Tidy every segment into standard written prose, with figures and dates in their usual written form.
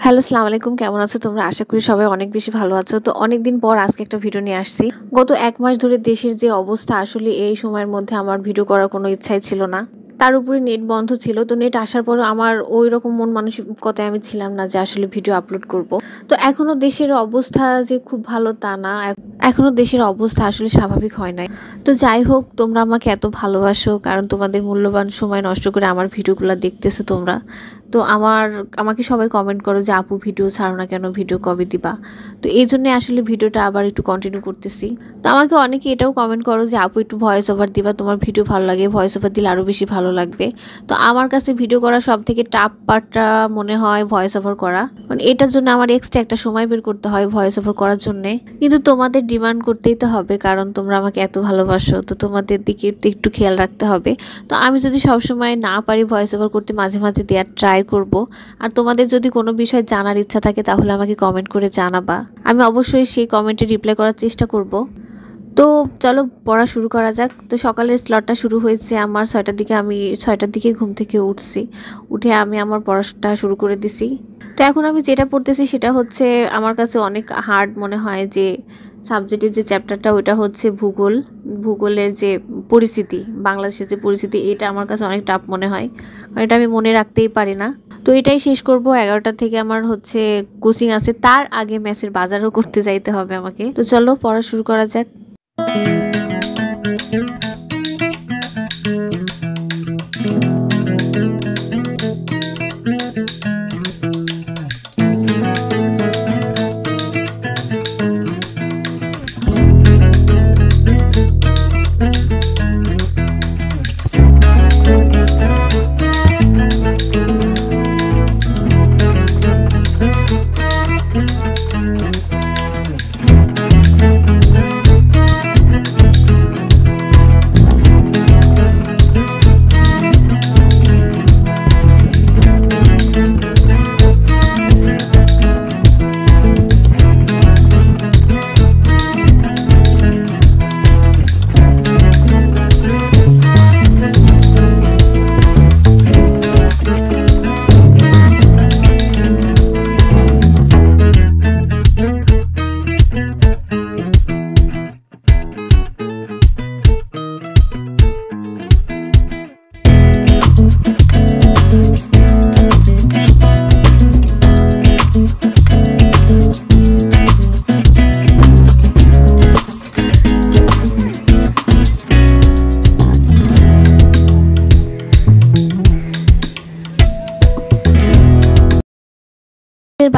Hello, আসসালামু আলাইকুম। কেমন আছো তোমরা? আশা করি সবাই অনেক বেশি ভালো আছো। তো অনেকদিন পর আজকে একটা ভিডিও নিয়ে আসছি। গত ১ মাস ধরে দেশের যে অবস্থা, আসলে এই সময়ের মধ্যে আমার ভিডিও করার কোনো ইচ্ছাই ছিল না। তার উপরে নেট বন্ধ ছিল। তো নেট আসার পরও আমার ওইরকম মন মানসিকতায় আমি ছিলাম না যে আসলে ভিডিও আপলোড করব। তো এখনো দেশের অবস্থা যে খুব ভালো তা না। এখনো দেশের অবস্থা আসলে স্বাভাবিক হয় নাই। তো যাই হোক, তোমরা আমাকে এত ভালোবাসো কারণ তোমাদের মূল্যবান সময় নষ্ট করে আমার ভিডিওগুলো দেখতেছো তোমরা। তো আমাকে সবাই কমেন্ট করো যে আপু ভিডিও ছাড়ো না কেন, ভিডিও কবে দিবা। তো এই জন্য আসলে ভিডিওটা আবার একটু কন্টিনিউ করতেছি। তো আমাকে অনেকে এটাও কমেন্ট করো যে আপু একটু ভয়েস ওভার দিবা, তোমার ভিডিও ভালো লাগে, ভয়েস ওভার দিলে আরও বেশি ভালো লাগবে। তো আমার কাছে ভিডিও করা সব থেকে টাফ পার্টটা মনে হয় ভয়েস ওভার করা, কারণ এটার জন্য আমার এক্সট্রা একটা সময় বের করতে হয় ভয়েস ওভার করার জন্যে। কিন্তু তোমাদের ডিমান্ড করতেই তো হবে, কারণ তোমরা আমাকে এত ভালোবাসো, তো তোমাদের দিকে একটু খেয়াল রাখতে হবে। তো আমি যদি সবসময় না পারি ভয়েস ওভার করতে, মাঝে মাঝে দেওয়ার ট্রাই করব। আর তোমাদের যদি কোনো বিষয় জানার ইচ্ছা থাকে তাহলে আমাকে কমেন্ট করে জানাবা, আমি অবশ্যই সেই কমেন্টে রিপ্লাই করার চেষ্টা করব। তো চলো পড়া শুরু করা যাক। তো সকালের স্লটটা শুরু হয়েছে আমার 6টার দিকে। আমি 6টার দিকে ঘুম থেকে উঠছি, উঠে আমি আমার পড়াটা শুরু করে দিছি। তো এখন আমি যেটা পড়তেছি সেটা হচ্ছে আমার কাছে অনেক হার্ড মনে হয় যে সাবজেক্টের যে চ্যাপ্টারটা, ওইটা হচ্ছে ভূগোলের যে পরিস্থিতি, বাংলাদেশের যে পরিস্থিতি, এটা আমার কাছে অনেক টাফ মনে হয়, কারণ এটা আমি মনে রাখতেই পারি না। তো এটাই শেষ করব। 11টা থেকে আমার হচ্ছে কোচিং আছে, তার আগে মেসের বাজারও করতে যাইতে হবে আমাকে। তো চলো পড়া শুরু করা যাক।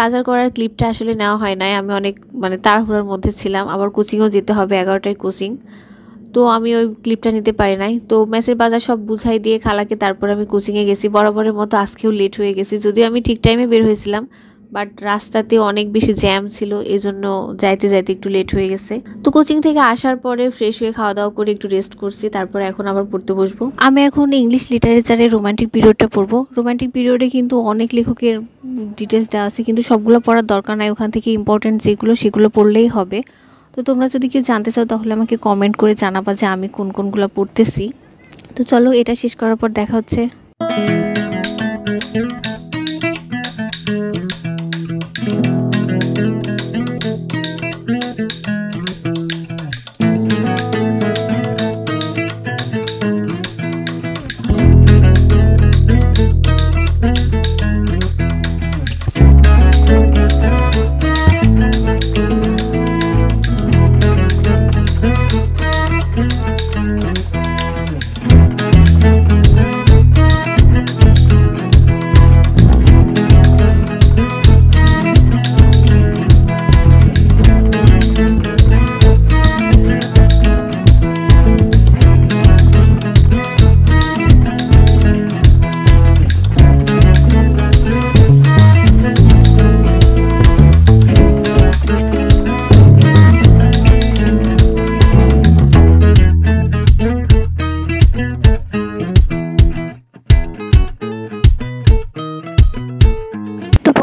বাজার করার ক্লিপটা আসলে নেওয়া হয় নাই, আমি অনেক তাড়াহুড়োর মধ্যে ছিলাম, আবার কোচিংও যেতে হবে, 11টায় কোচিং। তো আমি ওই ক্লিপটা নিতে পারি নাই। তো মেসের বাজার সব বুঝাই দিয়ে খালাকে তারপর আমি কোচিংয়ে গেছি। বরাবরের মতো আজকেও লেট হয়ে গেছি, যদিও আমি ঠিক টাইমে বের হয়েছিলাম, বাট রাস্তাতে অনেক বেশি জ্যাম ছিল, এজন্য যাইতে যাইতে একটু লেট হয়ে গেছে। তো কোচিং থেকে আসার পরে ফ্রেশ হয়ে খাওয়া দাওয়া করে একটু রেস্ট করছি, তারপর এখন আবার পড়তে বসবো। আমি এখন ইংলিশ লিটারেচারের রোমান্টিক পিরিয়ডটা পড়বো। রোমান্টিক পিরিয়ডে কিন্তু অনেক লেখকের ডিটেলস দেওয়া আছে, কিন্তু সবগুলো পড়ার দরকার নাই, ওখান থেকে ইম্পর্টেন্ট যেগুলো সেগুলো পড়লেই হবে। তো তোমরা যদি কেউ জানতে চাও তাহলে আমাকে কমেন্ট করে জানাবা যে আমি কোনগুলো পড়তেছি। তো চলো এটা শেষ করার পর দেখা হচ্ছে।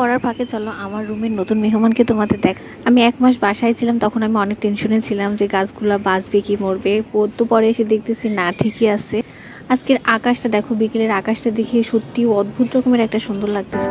পড়ার ফাঁকে চলো আমার রুমের নতুন মেহমানকে তোমাদের দেখ। আমি 1 মাস বাসায় ছিলাম, তখন আমি অনেক টেনশনে ছিলাম যে গাছগুলা বাঁচবে কি মরবে। তো পরে এসে দেখতেছি না, ঠিকই আছে। আজকের আকাশটা দেখো, বিকেলের আকাশটা দেখে সত্যি অদ্ভুত রকমের একটা সুন্দর লাগতেছে।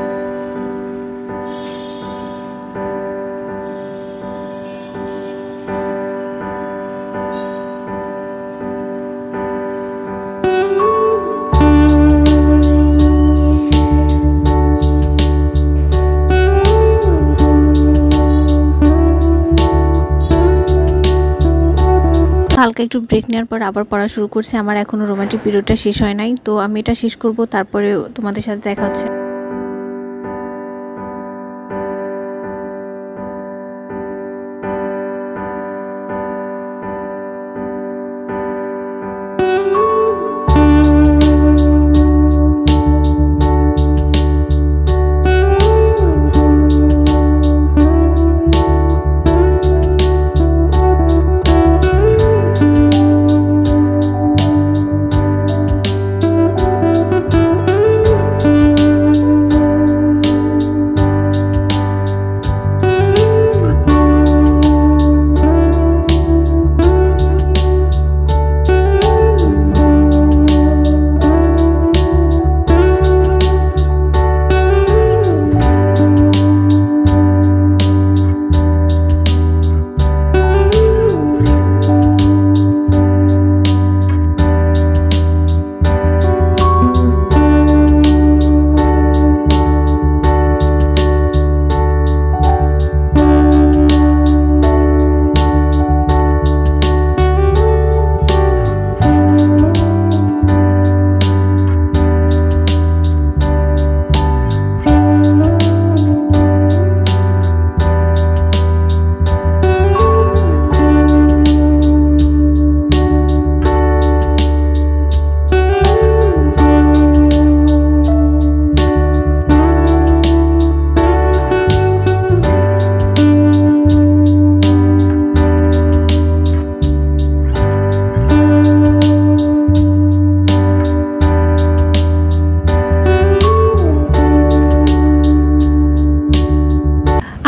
হালকা একটু ব্রেক নেওয়ার পর আবার পড়া শুরু করছি। আমার এখনো রোমান্টিক পিরিয়ডটা শেষ হয় নাই, তো আমি এটা শেষ করব, তারপরে তোমাদের সাথে দেখা হচ্ছে।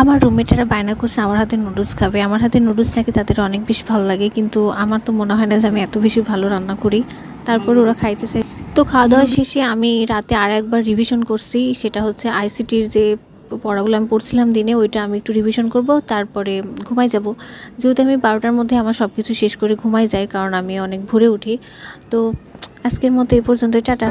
আমার রুমমেটেরা বায়না করছে আমার হাতে নুডলস খাবে। আমার হাতে নুডলস নাকি তাদের অনেক বেশি ভালো লাগে, কিন্তু আমার তো মনে হয় না যে আমি এত বেশি ভালো রান্না করি। তারপর ওরা খাইতেছে। তো খাওয়া দাওয়া শেষে আমি রাতে আর একবার রিভিশন করছি, সেটা হচ্ছে আইসিটির যে পড়াগুলো আমি পড়ছিলাম দিনে, ওইটা আমি একটু রিভিশন করব, তারপরে ঘুমাই যাব। যেহেতু আমি 12টার মধ্যে আমার সব কিছু শেষ করে ঘুমাই যাই, কারণ আমি অনেক ভোরে উঠি। তো আজকের মতো এই পর্যন্ত, টাটা।